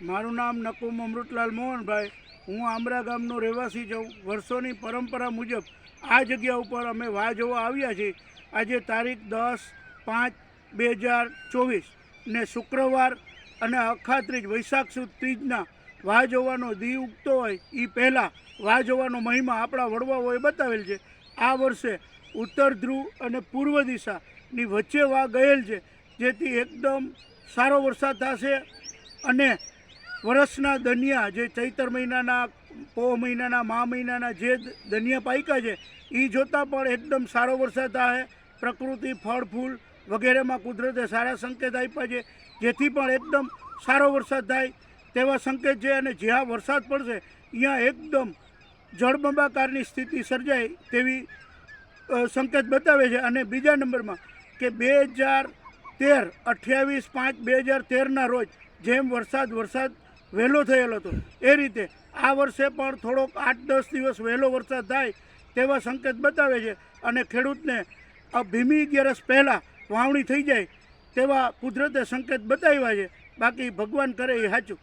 મારું નામ નકુમ અમૃતલાલ મોહનભાઈ। હું આમરા ગામનો રહેવાસી છું। વર્ષોની પરંપરા મુજબ આ જગ્યા ઉપર અમે વાહ જોવા આવ્યા છીએ। આજે તારીખ 10/5/2024 ને શુક્રવાર અને અખાત્રીજ વૈશાખ સુદ ત્રીજના વાહ જોવાનો દી ઉગતો હોય એ પહેલાં વાહ જોવાનો મહિમા આપણા વડવાઓએ બતાવેલ છે। આ વર્ષે ઉત્તર ધ્રુવ અને પૂર્વ દિશાની વચ્ચે વાહ ગયેલ છે, જેથી એકદમ સારો વરસાદ થશે અને વર્ષના દનિયા જે ચૈતર મહિનાના, પોહ મહિનાના, મા મહિનાના જે દનિયા પાક્યા છે એ જોતાં પણ એકદમ સારો વરસાદ થાય। પ્રકૃતિ, ફળ ફૂલ વગેરેમાં કુદરતે સારા સંકેત આપ્યા છે, જેથી પણ એકદમ સારો વરસાદ થાય તેવા સંકેત છે। અને જ્યાં વરસાદ પડશે ત્યાં એકદમ જળબંબાકારની સ્થિતિ સર્જાય તેવી સંકેત બતાવે છે। અને બીજા નંબરમાં કે 28/5/2013ના રોજ જેમ વરસાદ વહેલો થયેલો હતો એ રીતે આ વર્ષે પણ થોડોક 8-10 દિવસ વહેલો વરસાદ થાય તેવા સંકેત બતાવે છે। અને ખેડૂતને ભીમી અગિયારસ પહેલાં વાવણી થઈ જાય તેવા કુદરતે સંકેત બતાવ્યા છે। બાકી ભગવાન કરે એ સાચું।